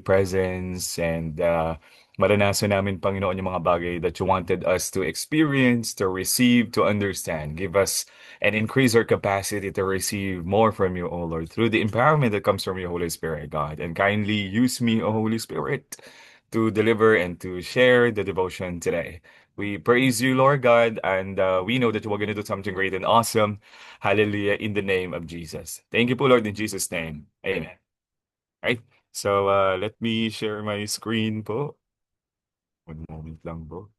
presence and maranasan namin, Panginoon, yung mga bagay that you wanted us to experience, to receive, to understand. Give us and increase our capacity to receive more from you, O Lord, through the empowerment that comes from your Holy Spirit, God. And kindly use me, O Holy Spirit, to deliver and to share the devotion today. We praise you, Lord God, and we know that you are going to do something great and awesome. Hallelujah, in the name of Jesus. Thank you po, Lord, in Jesus' name. Amen. Right? So, let me share my screen po. One moment lang po.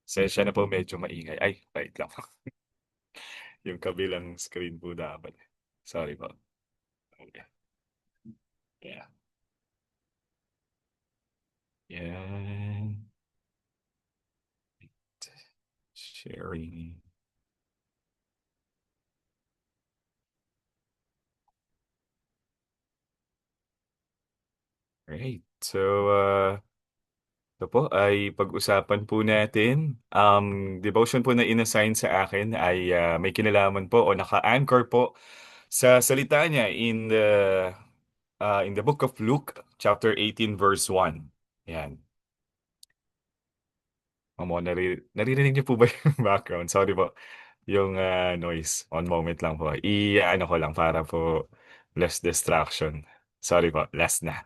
Sensya na po, medyo maingay. Ay, wait lang. Yung kabilang screen po dapat. Sorry po. Okay. Yeah. Yan. Sharing. Right. So, ito po ay pag-usapan po natin. Devotion po na inassign sa akin ay may kinalaman po o naka-anchor po sa salita niya in the book of Luke, chapter 18, verse 1. Yan. Mamo, naririnig niyo po ba yung background? Sorry po. Yung noise. One moment lang po. I-ano ko lang para po less distraction. Sorry po, last na.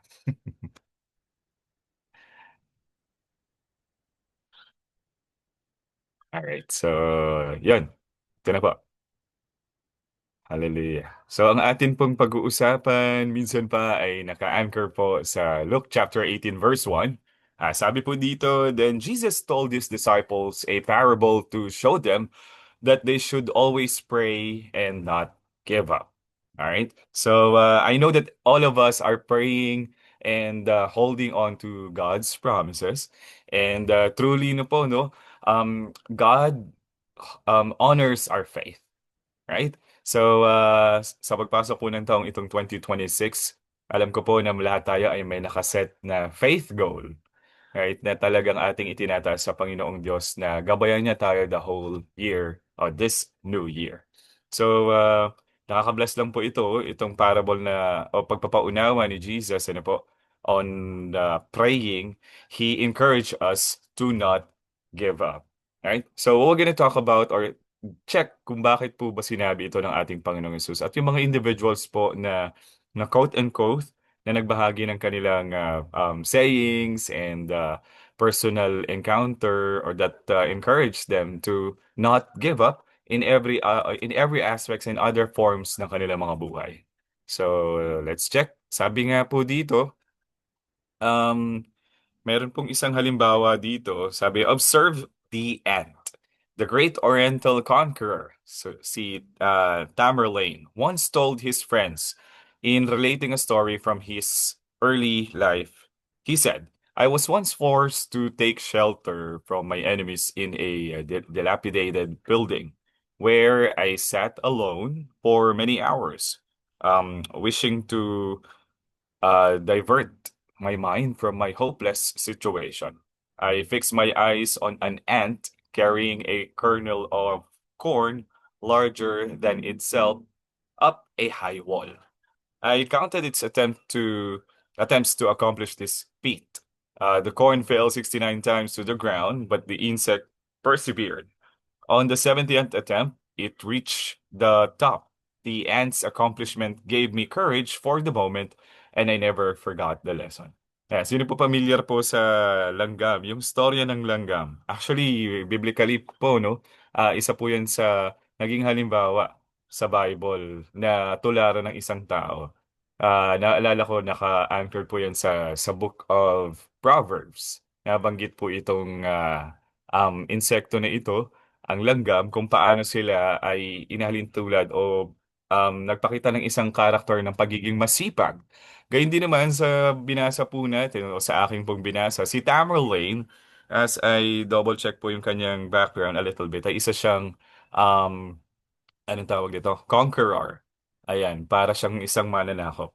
Alright, so yun. Ito na po. Hallelujah. So ang atin pong pag-uusapan minsan pa ay naka-anchor po sa Luke chapter 18 verse 1. Sabi po dito, then Jesus told his disciples a parable to show them that they should always pray and not give up. All right. So I know that all of us are praying and holding on to God's promises. And truly no po, no, God honors our faith. Right? So, sa pagpasok po ng taong itong 2026, alam ko po na lahat tayo ay may nakaset na faith goal, right? Na talagang ating itinataas sa Panginoong Diyos na gabayan niya tayo the whole year or this new year. So, nakaka-bless lang po itong parable na o pagpapaunawa ni Jesus, ano po, on praying. He encouraged us to not give up. Right? So, what we're going to talk about or check kung bakit po ba sinabi ito ng ating Panginoong Yesus at yung mga individuals po na quote-unquote na nagbahagi ng kanilang sayings and personal encounter or that encourage them to not give up in every aspects and other forms ng kanilang mga buhay. So, let's check. Sabi nga po dito, um, meron pong isang halimbawa dito. Sabi, observe the ant. The great Oriental conqueror, so si Tamerlane, once told his friends in relating a story from his early life. He said, I was once forced to take shelter from my enemies in a dilapidated building where I sat alone for many hours, wishing to divert my mind from my hopeless situation. I fixed my eyes on an ant carrying a kernel of corn larger than itself up a high wall. I counted its attempts to accomplish this feat. The corn fell 69 times to the ground, but the insect persevered. On the 70th attempt, it reached the top. The ant's accomplishment gave me courage for the moment, and I never forgot the lesson. Sino po familiar po sa langgam? Yung storya ng langgam. Actually, biblically po, no? Isa po yan sa naging halimbawa sa Bible na tularan ng isang tao. Naalala ko, naka-anchor po yan sa Book of Proverbs. Nabanggit po itong insekto na ito ang langgam kung paano sila ay inahalin tulad o nagpakita ng isang karakter ng pagiging masipag. Gayun din naman sa binasa po natin o sa aking pong binasa, si Tamerlane, as I double check po yung kanyang background a little bit, ay isa siyang um, anong tawag dito? Conqueror. Ayan, para siyang isang mananakop.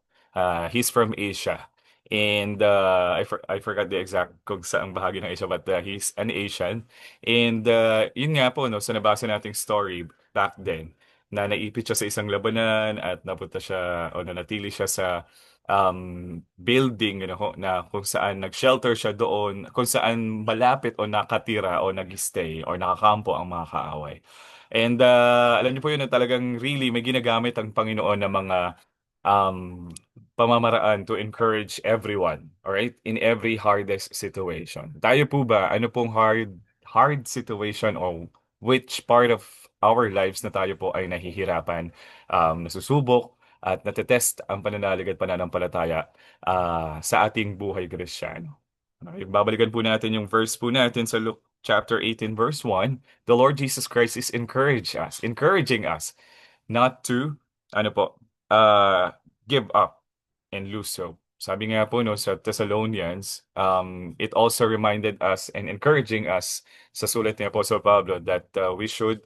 He's from Asia. And I forgot the exact kung saang bahagi ng Asia, but he's an Asian. And yun nga po, no, sa nabasa nating story back then, na naipit siya sa isang labanan at napunta siya o nanatili siya sa building na kung saan nag-shelter siya doon, kung saan malapit o nakatira o nag-stay or nakakampo ang mga kaaway. And alam niyo po yun na talagang really may ginagamit ang Panginoon na mga um, pamamaraan to encourage everyone, all right? In every hardest situation. Tayo po ba, ano pong hard situation o which part of our lives na tayo po ay nahihirapan, nasusubok at natetest ang pananalig at pananampalataya sa ating buhay Kristiyano. Okay, babalikan po natin yung verse po natin sa Luke chapter 18 verse 1. The Lord Jesus Christ is encouraging us not to ano po, uh, give up and lose hope. Sabi nga po no sa Thessalonians, it also reminded us and encouraging us sa sulat ni Apostle Pablo that we should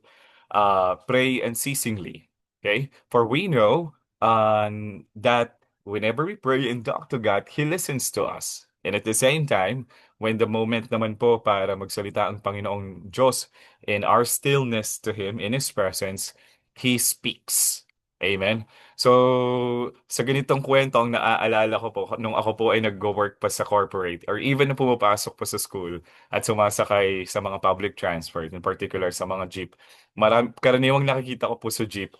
pray unceasingly. Okay? For we know that whenever we pray and talk to God, He listens to us. And at the same time, when the moment naman po para magsalita ang Panginoong Diyos in our stillness to Him, in His presence, He speaks. Amen. So, sa ganitong kwento, ang naaalala ko po, nung ako po ay nag-work pa sa corporate or even na pumapasok pa sa school at sumasakay sa mga public transport, in particular sa mga jeep, karaniwang nakikita ko po sa jeep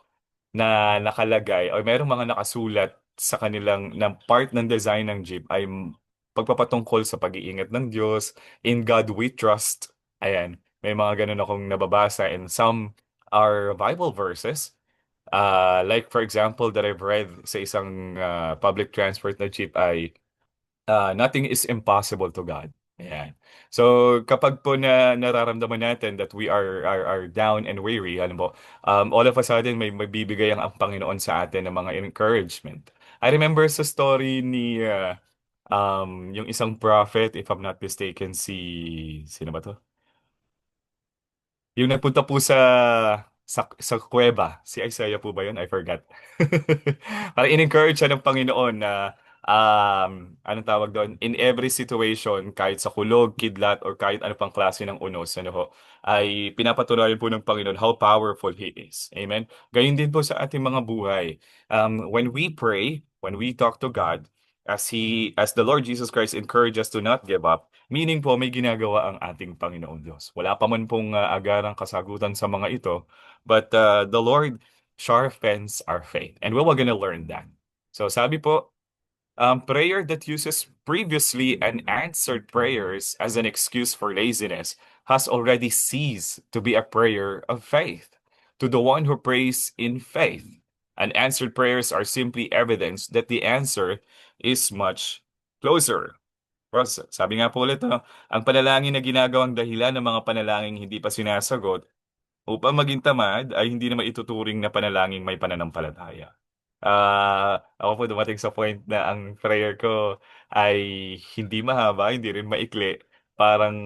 na nakalagay o merong mga nakasulat sa kanilang na part ng design ng jeep ay pagpapatungkol sa pag-iingat ng Diyos, in God we trust. Ayan, may mga ganun akong nababasa and some are Bible verses. Like for example that I've read sa isang public transport na jeep ay nothing is impossible to God. Ayan. So kapag po na nararamdaman natin that we are down and weary, alam mo, all of a sudden may magbibigay ang Panginoon sa atin ng mga encouragement. I remember sa story ni yung isang prophet, if I'm not mistaken, sino ba to? Yung nagpunta po sa kuweba, si Isaiah po ba yun? I forgot. Parang in-encourage siya ng Panginoon na anong tawag doon? In every situation, kahit sa kulog, kidlat, or kahit ano pang klase ng unos, ano ho, ay pinapatunayan po ng Panginoon how powerful He is. Amen? Gayun din po sa ating mga buhay. When we pray, when we talk to God, as the Lord Jesus Christ encouraged us to not give up, meaning po may ginagawa ang ating Panginoong Diyos. Wala pa man pong agarang kasagutan sa mga ito, but the Lord sharpens our faith. And we're gonna learn that. So sabi po, prayer that uses previously unanswered prayers as an excuse for laziness has already ceased to be a prayer of faith. To the one who prays in faith, unanswered prayers are simply evidence that the answer is much closer. Ross, sabi nga po ulit, ang panalangin na ginagawang dahilan ng mga panalangin hindi pa sinasagot upang maging tamad ay hindi na maituturing na panalangin may pananampalataya. Ako po dumating sa point na ang prayer ko ay hindi mahaba, hindi rin maikli. Parang,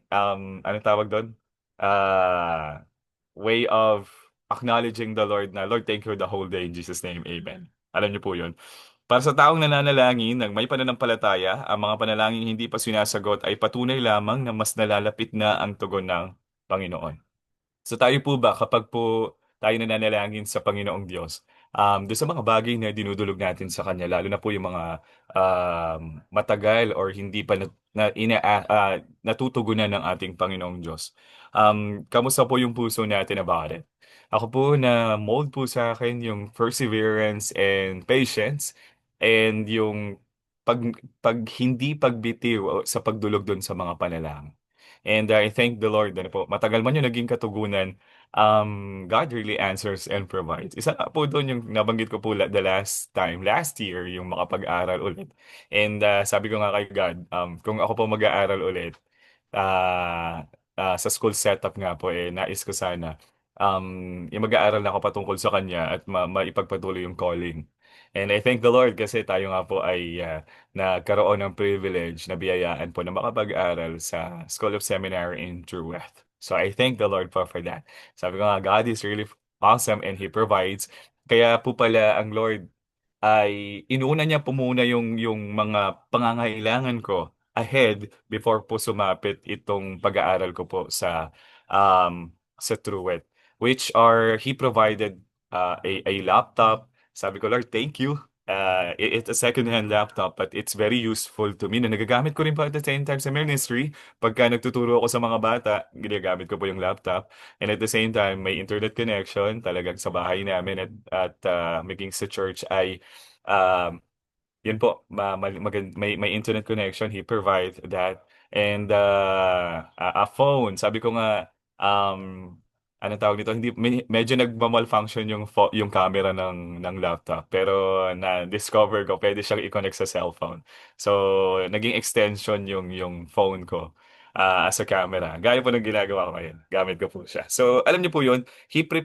anong tawag doon? Ah, way of acknowledging the Lord na, Lord, thank you the whole day in Jesus' name, Amen. Alam niyo po yun. Para sa taong nananalangin ng may pananampalataya, ang mga panalangin hindi pa sinasagot ay patunay lamang na mas nalalapit na ang tugon ng Panginoon. So tayo po ba kapag po tayo nananalangin sa Panginoong Diyos, doon sa mga bagay na dinudulog natin sa Kanya, lalo na po yung mga matagal or hindi pa natutugunan ng ating Panginoong Diyos. Kamusta po yung puso natin about it? Ako po na mold po sa akin yung perseverance and patience and yung pag, hindi pagbitiw sa pagdulog doon sa mga panalangin. And I thank the Lord ano po, matagal man yung naging katugunan, God really answers and provides. Isa nga po doon yung nabanggit ko po the last time, last year, yung makapag-aral ulit. And sabi ko nga kay God, kung ako po mag-aaral ulit, sa school setup nga po, nais ko sana, yung mag-aaral na ako patungkol sa kanya at maipagpatuloy yung calling. And I thank the Lord kasi tayo nga po ay nagkaroon ng privilege na biyayaan po na makapag-aral sa School of Seminary in True Wealth. So I thank the Lord po for that. Sabi ko nga, God is really awesome and He provides. Kaya po pala ang Lord ay inuna niya po muna yung mga pangangailangan ko ahead before po sumapit itong pag-aaral ko po sa Truett, which are He provided a laptop. Sabi ko, Lord, thank you. It's a second-hand laptop, but it's very useful to me na nagagamit ko rin po at the same time sa ministry. Pagka nagtuturo ako sa mga bata, ginagamit ko po yung laptop. And at the same time, may internet connection talagang sa bahay namin at maging sa church ay um, yun po, may internet connection, he provide that. And a phone, sabi ko nga, um, ano tawag dito, hindi, medyo nagma-malfunction yung camera ng laptop. Pero na-discover ko, pwede siyang i-connect sa cellphone. So, naging extension yung phone ko as a camera. Gaya po ng ginagawa ko ngayon. Gamit ko po siya. So, alam niyo po yun,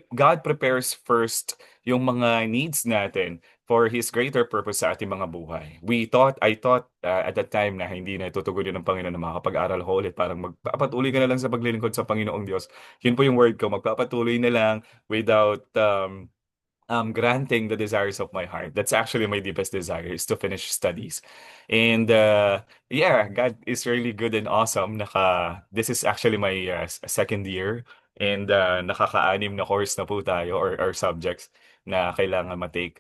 God prepares first yung mga needs natin for His greater purpose sa ating mga buhay. I thought at that time na hindi na tutugunin ng Panginoon na makakapag-aral ko ulit. Parang magpapatuloy ka na lang sa paglilingkod sa Panginoong Diyos. Yun po yung word ko, magpapatuloy na lang without granting the desires of my heart. That's actually my deepest desire is to finish studies. And yeah, God is really good and awesome. This is actually my second year and nakaka-anim na course na po tayo or subjects na kailangan matake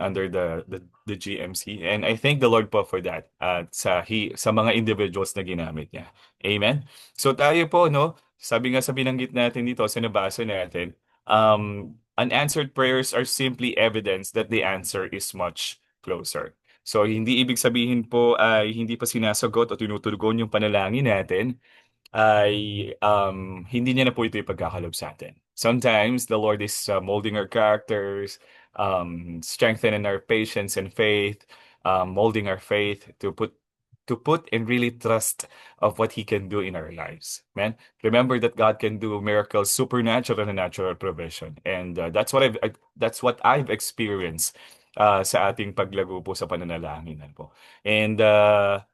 under the GMC. And I thank the Lord po for that sa mga individuals na ginamit niya. Amen. So tayo po, no, sabi nga sa binanggit natin dito, sa nabasa natin, unanswered prayers are simply evidence that the answer is much closer. So, hindi ibig sabihin po ay hindi pa sinasagot o tinutugon yung panalangin natin, ay hindi niya na po ito ipagkakalob sa atin. Sometimes the Lord is molding our characters, strengthening our patience and faith, molding our faith to put and really trust of what He can do in our lives. Man, remember that God can do miracles, supernatural and natural provision, and that's what I've experienced sa ating paglago po sa pananalangin po. And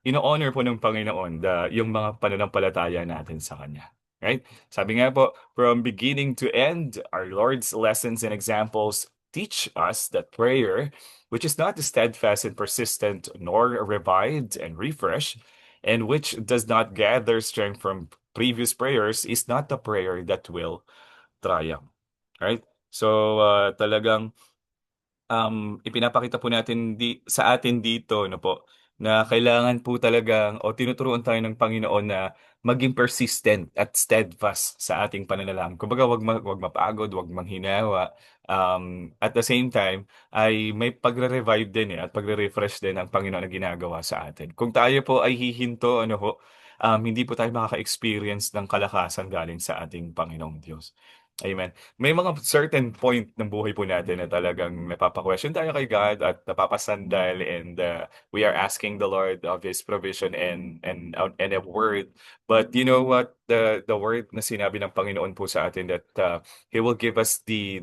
ino-honor po ng Panginoon yung mga pananampalataya natin sa Kanya. Right? Sabi nga po, from beginning to end, our Lord's lessons and examples teach us that prayer, which is not steadfast and persistent, nor revived and refreshed, and which does not gather strength from previous prayers, is not the prayer that will triumph. Right? So, talagang ipinapakita po natin sa atin dito no po na kailangan po talagang o tinuturuan tayo ng Panginoon na maging persistent at steadfast sa ating pananalangin. Kumbaga wag mapagod, wag manghinawa. At the same time ay may pagre-revive din at pagre-refresh din ang Panginoon na ginagawa sa atin. Kung tayo po ay hihinto ano ho, hindi po tayo makaka-experience ng kalakasan galing sa ating Panginoong Diyos. Amen. May mga certain point ng buhay po natin na talagang napapa-question tayo kay God at napapasandal and we are asking the Lord of His provision and a word. But you know what? The word na sinabi ng Panginoon po sa atin that He will give us the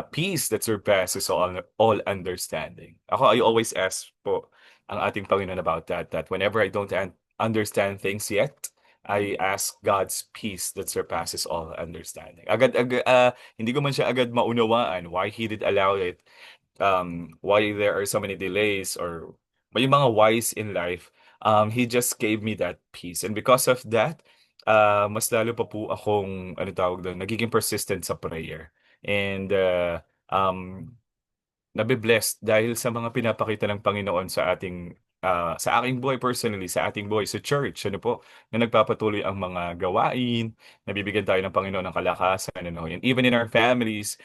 peace that surpasses all understanding. I always ask po ang ating Panginoon about that whenever I don't understand things yet, I ask God's peace that surpasses all understanding. Hindi ko man siya agad maunawaan why He did allow it, why there are so many delays or may mga whys in life. He just gave me that peace. And because of that, mas lalo pa po akong, ano tawag doon, nagiging persistent sa prayer. And um, nabe-blessed dahil sa mga pinapakita ng Panginoon sa aking buhay personally, sa ating buhay sa church, ano po, na nagpapatuloy ang mga gawain, nabibigyan tayo ng Panginoon ng kalakasan, ano, and even in our families,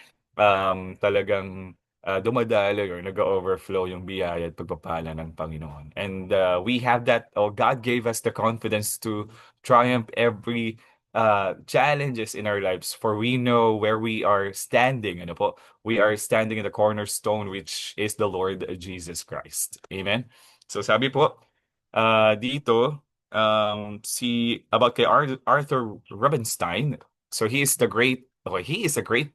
talagang dumadaloy or nag-overflow yung biyaya at pagpapala ng Panginoon. And we have that, or God gave us the confidence to triumph every challenges in our lives, for we know where we are standing, ano po, we are standing in the cornerstone, which is the Lord Jesus Christ. Amen? So sabi po, dito, about kay Arthur Rubinstein, so he is a great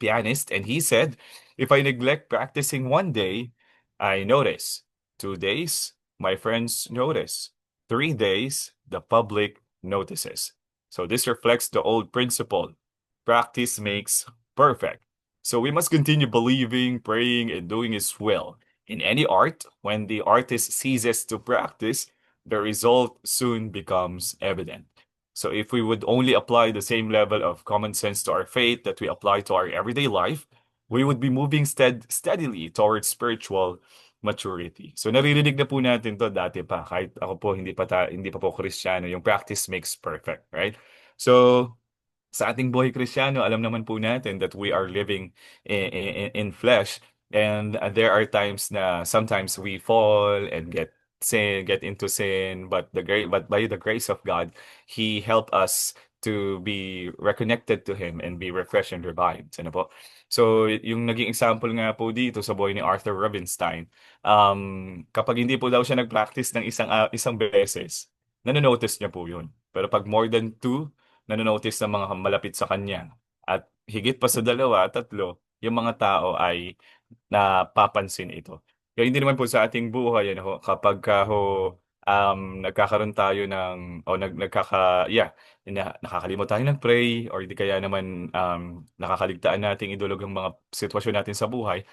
pianist, and he said, if I neglect practicing one day, I notice. 2 days, my friends notice. 3 days, the public notices. So this reflects the old principle. Practice makes perfect. So we must continue believing, praying, and doing His will. In any art, when the artist ceases to practice, the result soon becomes evident. So if we would only apply the same level of common sense to our faith that we apply to our everyday life, we would be moving steadily towards spiritual maturity. So naririnig na po natin to dati pa, kahit ako po hindi pa po Kristiyano, yung practice makes perfect, right? So sa ating buhay Kristiyano, alam naman po natin that we are living in flesh, and there are times na sometimes we fall and get into sin, but by the grace of God, He helped us to be reconnected to Him and be refreshed and revived. Ano po? So, yung naging example nga po dito sa buhay ni Arthur Rubinstein, kapag hindi po daw siya nag-practice ng isang beses, nanonotice niya po yun. Pero pag more than two, nanonotice ng mga malapit sa kanya. At higit pa sa dalawa, tatlo, yung mga tao ay napapansin ito. Kaya hindi naman po sa ating buhay, ano, ho, kapag ka ho, nagkakaroon tayo ng, o nakakalimot tayo ng pray, or di kaya naman nakakaligtaan nating idulog ang mga sitwasyon natin sa buhay,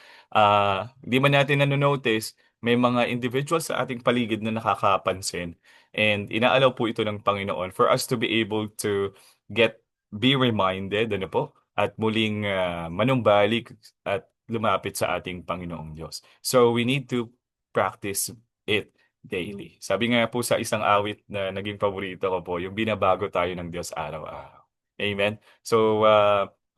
di man natin nanonotice, may mga individuals sa ating paligid na nakakapansin, and inaalaw po ito ng Panginoon for us to be able to be reminded, ano po, at muling manumbalik at lumapit sa ating Panginoong Diyos. So we need to practice it daily. Sabi nga po sa isang awit na naging paborito ko po, yung binabago tayo ng Diyos araw-araw. Amen? So,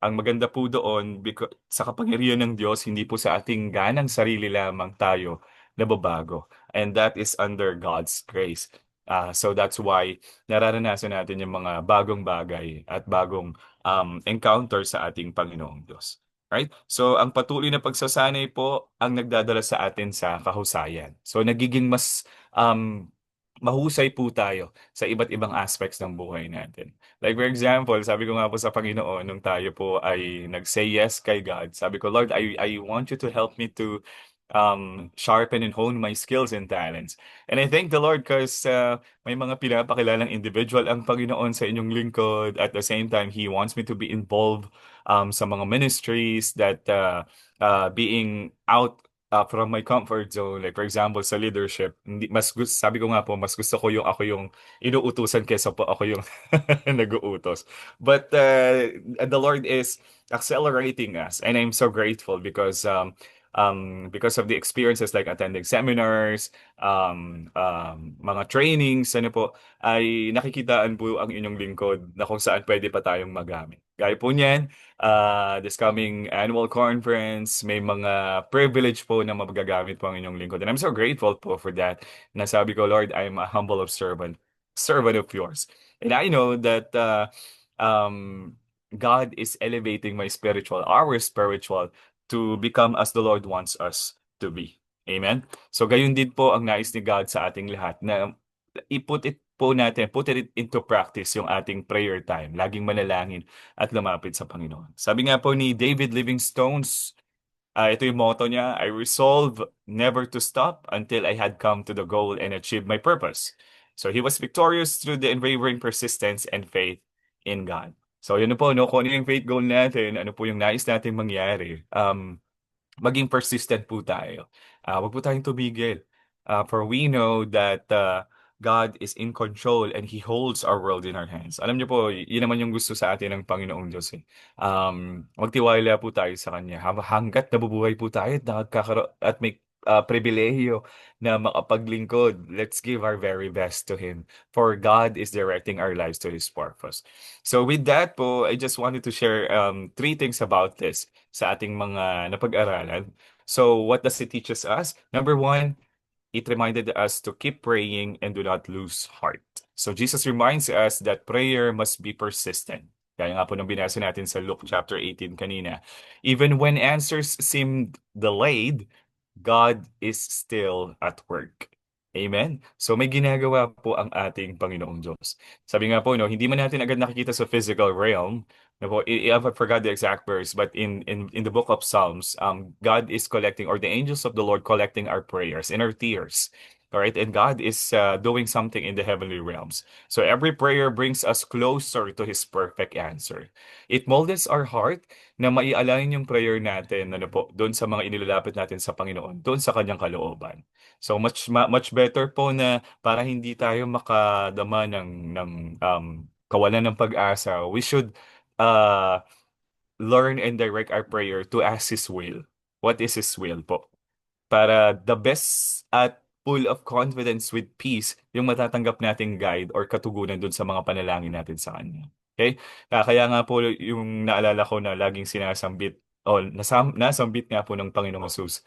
ang maganda po doon, sa kapangyarihan ng Diyos, hindi po sa ating ganang sarili lamang tayo nababago. And that is under God's grace. So that's why nararanasan natin yung mga bagong bagay at bagong encounter sa ating Panginoong Diyos. Right? So, ang patuloy na pagsasanay po ang nagdadala sa atin sa kahusayan. So, nagiging mas mahusay po tayo sa iba't ibang aspects ng buhay natin. Like for example, sabi ko nga po sa Panginoon, nung tayo po ay nag-say yes kay God, sabi ko, Lord, I want you to help me to sharpen and hone my skills and talents. And I thank the Lord because may mga pinapakilalang individual ang Panginoon sa inyong lingkod. At the same time, He wants me to be involved sa mga ministries that being out from my comfort zone. Like for example, sa leadership, sabi ko nga po, mas gusto ko yung ako yung inuutusan kesa po ako yung nag-uutos. But the Lord is accelerating us, and I'm so grateful because of the experiences like attending seminars, mga trainings, ano po, ay nakikitaan po ang inyong lingkod na kung saan pwede pa tayong magamit. Gaya po niyan, this coming annual conference, may mga privilege po na magagamit po ang inyong lingkod. And I'm so grateful po for that. Nasabi ko, Lord, I'm a humble servant of yours. And I know that God is elevating our spiritual, to become as the Lord wants us to be. Amen? So gayon din po ang nais ni God sa ating lahat na put it into practice yung ating prayer time. Laging manalangin at lumapit sa Panginoon. Sabi nga po ni David Livingstone's, ito yung motto niya, I resolve never to stop until I had come to the goal and achieved my purpose. So he was victorious through the unwavering persistence and faith in God. So yun na po, no? Kung ano yung faith goal natin, ano po yung nais natin mangyari, maging persistent po tayo. Wag po tayong tumigil. For we know that God is in control and He holds our world in our hands. Alam niyo po, yun naman yung gusto sa atin ng Panginoong Diyos. Magtiwala po tayo sa Kanya. Hanggat nabubuhay po tayo at may pribilehiyo na makapaglingkod, let's give our very best to Him. For God is directing our lives to His purpose. So with that po, I just wanted to share three things about this sa ating mga napag-aralan. So what does it teach us? Number one, it reminded us to keep praying and do not lose heart. So Jesus reminds us that prayer must be persistent. Kaya nga po nung binasa natin sa Luke chapter 18 kanina. Even when answers seem delayed, God is still at work. Amen? So may ginagawa po ang ating Panginoong Diyos. Sabi nga po, no, hindi man natin agad nakikita sa physical realm, no po, I forgot the exact verse, but in the book of Psalms, God is collecting, or the angels of the Lord collecting our prayers and our tears. All right, and God is doing something in the heavenly realms. So every prayer brings us closer to His perfect answer. It molds our heart na maialayin yung prayer natin, ano po, doon sa mga inilalapit natin sa Panginoon, doon sa kanyang kalooban. So much better po na para hindi tayo makadama ng kawalan ng pag-asa, we should uh, learn and direct our prayer to ask His will. What is His will po? Para the best at full of confidence with peace yung matatanggap nating guide or katugunan dun sa mga panalangin natin sa Kanya. Okay? Kaya nga po yung naalala ko na laging sinasambit o nasambit nga po ng Panginoong Jesus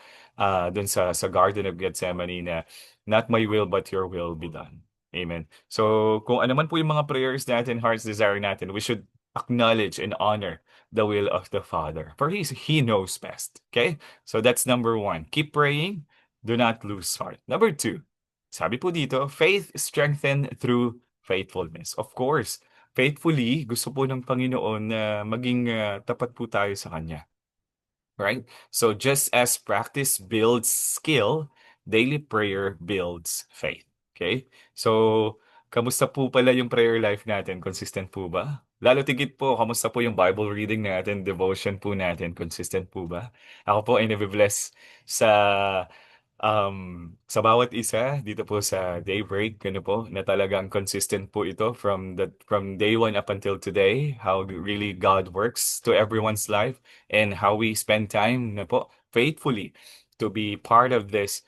dun sa Garden of Gethsemane na not my will but your will be done. Amen. So kung ano man po yung mga prayers natin, heart's desire natin, we should acknowledge and honor the will of the Father. For He knows best. Okay? So that's number one. Keep praying. Do not lose heart. Number two, sabi po dito, faith strengthened through faithfulness. Of course, faithfully, gusto po ng Panginoon na maging tapat po tayo sa Kanya. Right? So just as practice builds skill, daily prayer builds faith. Okay? So, kamusta po pala yung prayer life natin? Consistent po ba? Lalo tigit po, kamusta po yung Bible reading natin, devotion po natin? Consistent po ba? Ako po ay nabibless sa sa bawat isa dito po sa Daybreak, ano po, na talagang consistent po ito from day one up until today, how really God works to everyone's life and how we spend time na po faithfully to be part of this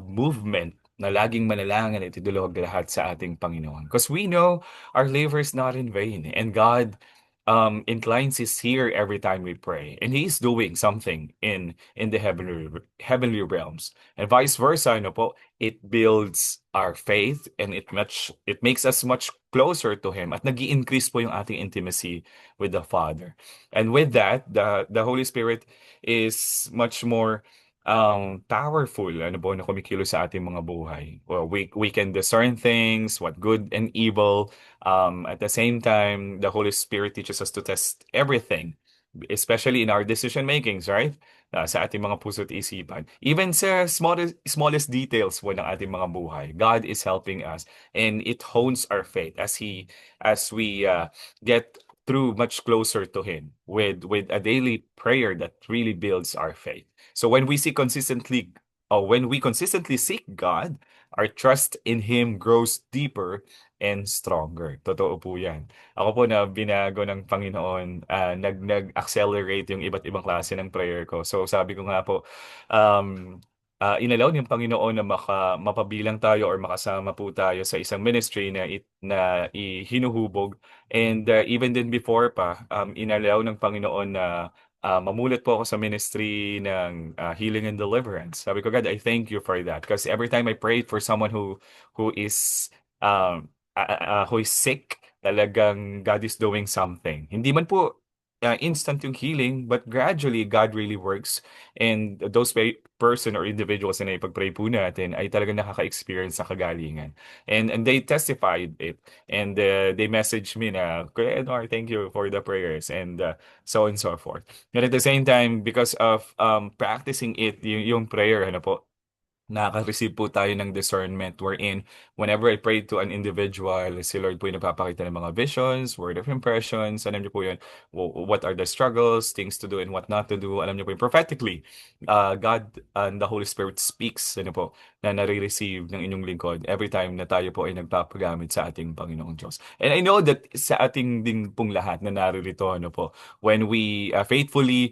movement na laging manalangin at idulog lahat sa ating Panginoon. Because we know our labor is not in vain and God inclines his ear every time we pray. And He is doing something in the heavenly realms. And vice versa, ano po, it builds our faith and it makes us much closer to Him at nag-i-increase po yung ating intimacy with the Father. And with that, the Holy Spirit is much more powerful ano po na kumikilos sa ating mga buhay. Well, we can discern things, what good and evil. At the same time, the Holy Spirit teaches us to test everything, especially in our decision makings, right? Sa ating mga puso't isipan. Even sa smallest details po ng ating mga buhay, God is helping us and it hones our faith as we get through much closer to Him with a daily prayer that really builds our faith. So when we consistently seek God, our trust in Him grows deeper and stronger. Totoo po yan. Ako po na binago ng Panginoon, nag-accelerate yung iba't ibang klase ng prayer ko. So sabi ko nga po, um, inalaw ng Panginoon na mapabilang tayo or makasama po tayo sa isang ministry na hinuhubog. And even then before pa, inalaw ng Panginoon na mamulat po ako sa ministry ng healing and deliverance. Sabi ko, God, I thank you for that. Because every time I prayed for someone who is who is sick, talagang God is doing something. Hindi man po instant yung healing, but gradually God really works. And those person or individuals na ipag-pray po natin ay talagang nakaka-experience sa kagalingan. And they testified it. And they messaged me na, Kuya Edward, thank you for the prayers. And so on and so forth. And at the same time, because of practicing it, yung prayer, ano po, nakaka-receive po tayo ng discernment wherein whenever I pray to an individual, si Lord po yung nagpapakita ng mga visions, word of impressions, alam niyo po yun, what are the struggles, things to do and what not to do, alam niyo po yun, prophetically, God and the Holy Spirit speaks, ano po, na nare-receive ng inyong lingkod every time na tayo po ay nagpapagamit sa ating Panginoong Diyos. And I know that sa ating ding pong lahat na naririto, ano po, when we faithfully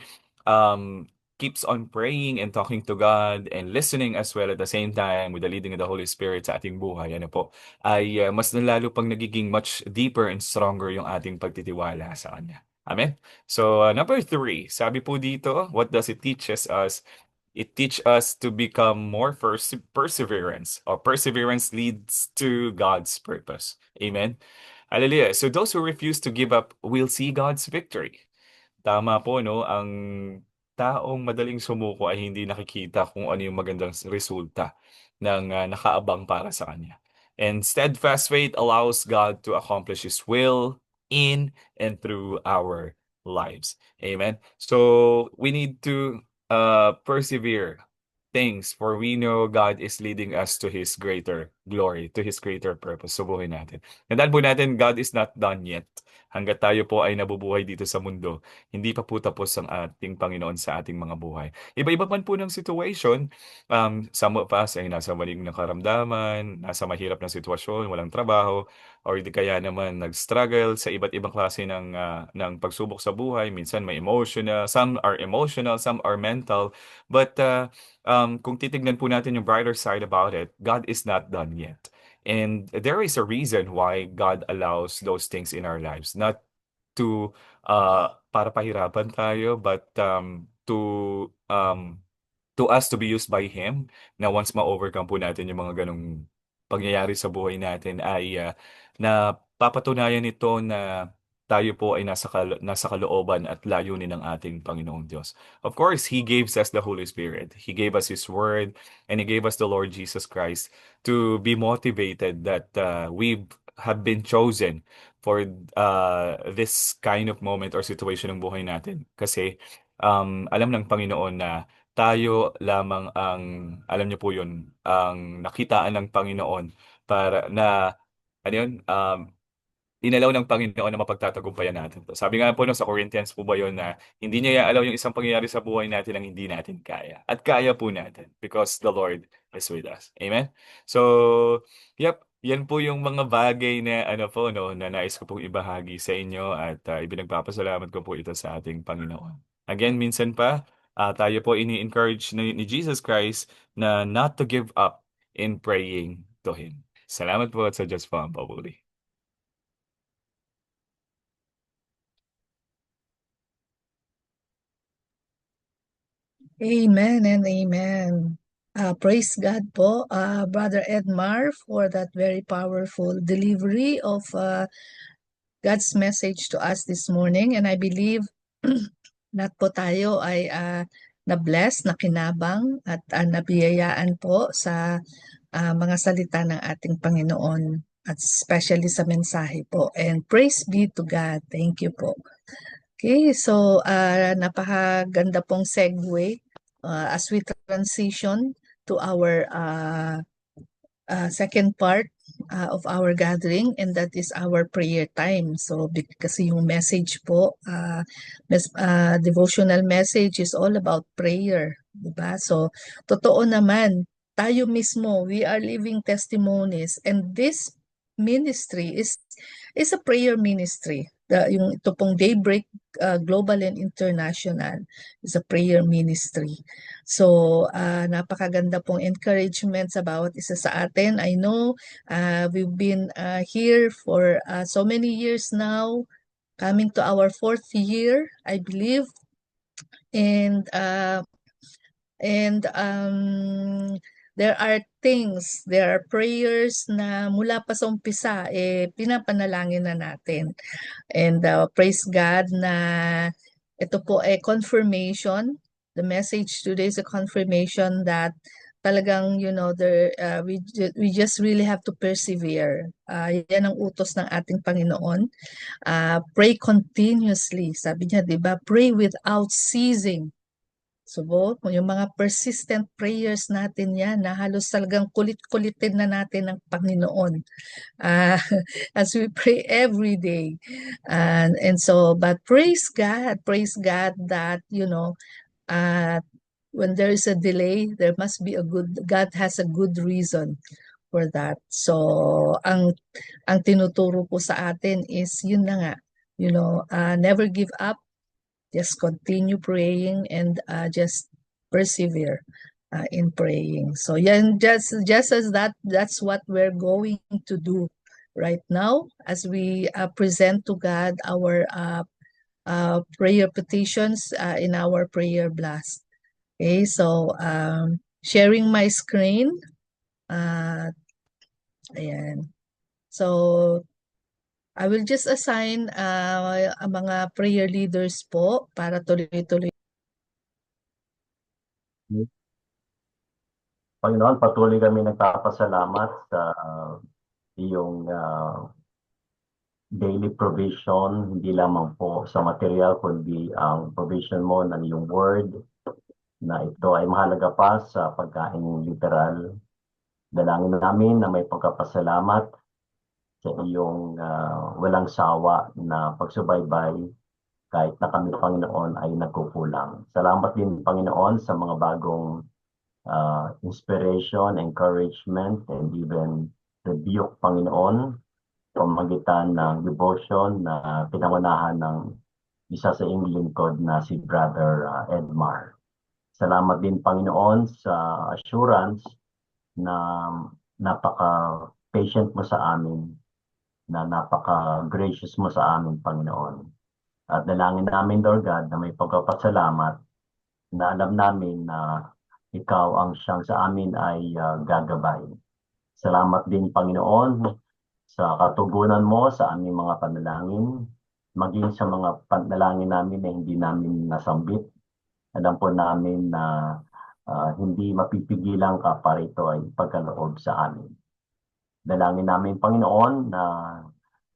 keeps on praying and talking to God and listening as well at the same time with the leading of the Holy Spirit sa ating buhay, ano po, ay mas lalo pang nagiging much deeper and stronger yung ating pagtitiwala sa Kanya. Amen? So, number three, sabi po dito, what does it teaches us? It teach us to become more perseverance, or perseverance leads to God's purpose. Amen? Hallelujah. So those who refuse to give up will see God's victory. Tama po, no? Ang taong madaling sumuko ay hindi nakikita kung ano yung magandang resulta ng nakaabang para sa kanya. And steadfast faith allows God to accomplish His will in and through our lives. Amen. So we need to persevere things, for we know God is leading us to His greater glory, to His greater purpose sa buhay natin. Tandaan po natin, God is not done yet. Hanggat tayo po ay nabubuhay dito sa mundo, hindi pa po tapos ang ating Panginoon sa ating mga buhay. Iba-iba man po ng situation, some of us ay nasa maling na karamdaman, nasa mahirap na sitwasyon, walang trabaho, or di kaya naman nag-struggle sa iba't ibang klase ng pagsubok sa buhay. Minsan may emotional, some are mental. But kung titignan po natin yung brighter side about it, God is not done yet. And there is a reason why God allows those things in our lives. Not to para pahirapan tayo, but to us to be used by Him, na once ma-overcome po natin yung mga ganong pangyayari sa buhay natin ay na papatunayan nito na tayo po ay nasa kalooban at layunin ng ating Panginoong Diyos. Of course, He gave us the Holy Spirit. He gave us His Word, and He gave us the Lord Jesus Christ to be motivated that we have been chosen for this kind of moment or situation ng buhay natin. Kasi alam ng Panginoon na tayo lamang ang, alam niyo po yun, ang nakitaan ng Panginoon para na, ano yun, inalaw ng Panginoon na mapagtatagumpayan natin 'to. Sabi nga po sa Corinthians po ba yun na hindi niya iaalaw yung isang pangyayari sa buhay natin ang hindi natin kaya. At kaya po natin because the Lord is with us. Amen? So, yep, yan po yung mga bagay na ano po 'no, na nais ko pong ibahagi sa inyo at ibinagpapasalamat ko po ito sa ating Panginoon. Again, minsan pa, tayo po ini-encourage ni Jesus Christ na not to give up in praying to Him. Salamat po at sa Diyos po ang papuri. Amen and amen. Praise God po, Brother Edmar, for that very powerful delivery of God's message to us this morning. And I believe lahat po tayo ay na-bless, nakinabang, at nabiyayaan po sa mga salita ng ating Panginoon, at especially sa mensahe po. And praise be to God. Thank you po. Okay, so napakaganda pong segue as we transition to our second part of our gathering, and that is our prayer time. So kasi yung message po, devotional message is all about prayer, diba? So totoo naman, tayo mismo, we are living testimonies, and this ministry is a prayer ministry. Yung ito pong Daybreak Global and International is a prayer ministry. So, napakaganda pong encouragement sa bawat isa sa atin. I know we've been here for so many years now, coming to our fourth year, I believe. And there are things, there are prayers na mula pa sa umpisa, pinapanalangin na natin. And praise God na ito po ay confirmation. The message today is a confirmation that talagang, we just really have to persevere. Yan ang utos ng ating Panginoon. Pray continuously. Sabi niya, di ba? Pray without ceasing. So, yung mga persistent prayers natin yan, na halos talagang kulit-kulitin na natin ng Panginoon as we pray every day. And so, but praise God that, when there is a delay, there must be God has a good reason for that. So, ang tinuturo po sa atin is, yun na nga, never give up. Just continue praying and just persevere in praying. So yan, just as that's what we're going to do right now as we present to God our prayer petitions in our prayer blast. Okay, so sharing my screen. Ayan. So I will just assign ang mga prayer leaders po para tuloy-tuloy. Panginoon, patuloy kami nagpapasalamat sa iyong daily provision, hindi lamang po sa material, kundi ang provision mo ng iyong word, na ito ay mahalaga pa sa pagkain literal Dalangin namin na may pagkapasalamat sa iyong walang sawa na pagsubaybay kahit na kami, Panginoon, ay nagkukulang. Salamat din, Panginoon, sa mga bagong inspiration, encouragement, and even rebuke, Panginoon, pamagitan ng devotion na pinangunahan ng isa sa iyong lingkod na si Brother Edmar. Salamat din, Panginoon, sa assurance na napaka-patient mo sa amin, na napaka-gracious mo sa amin, Panginoon. At dalangin namin, Lord God, na may pagpapasalamat na alam namin na ikaw ang siyang sa amin ay gagabay. Salamat din, Panginoon, sa katugunan mo sa aming mga panalangin, maging sa mga panalangin namin na hindi namin nasambit. Alam po namin na hindi mapipigilan ka para ito ay pagkaloob sa amin. Dalangin namin, Panginoon, na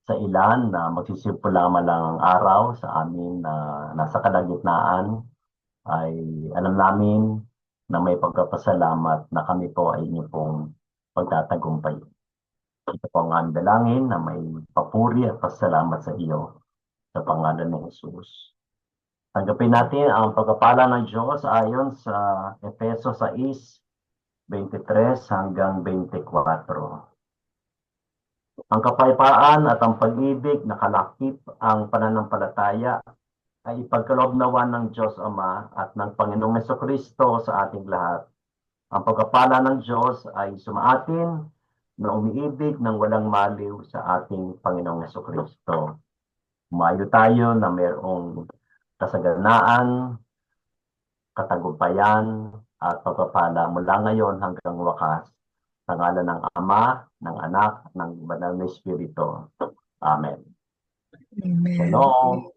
sa ilan na magsisipula man lang ang araw sa amin na nasa kalagitnaan, ay alam namin na may pagkapasalamat na kami po ay inyo pong pagtatagumpay. Ito po ang aming dalangin na may papuri at pasalamat sa iyo sa pangalan ng Jesus. Tanggapin natin ang pagpapala ng Diyos ayon sa Efeso 6:23 hanggang 24. Ang kapayapaan at ang pag-ibig na kalakip ang pananampalataya ay ipagkaloob nawa ng Diyos Ama at ng Panginoong Jesucristo sa ating lahat. Ang pagpapala ng Diyos ay sumaatin na umiibig ng walang maliw sa ating Panginoong Jesucristo. Umayo tayo na mayroong kasaganaan, katagumpayan, at pagpapala mula ngayon hanggang wakas. Sa ngalan ng Ama, ng Anak, ng Banal na Espiritu. Amen. Amen. Shalom.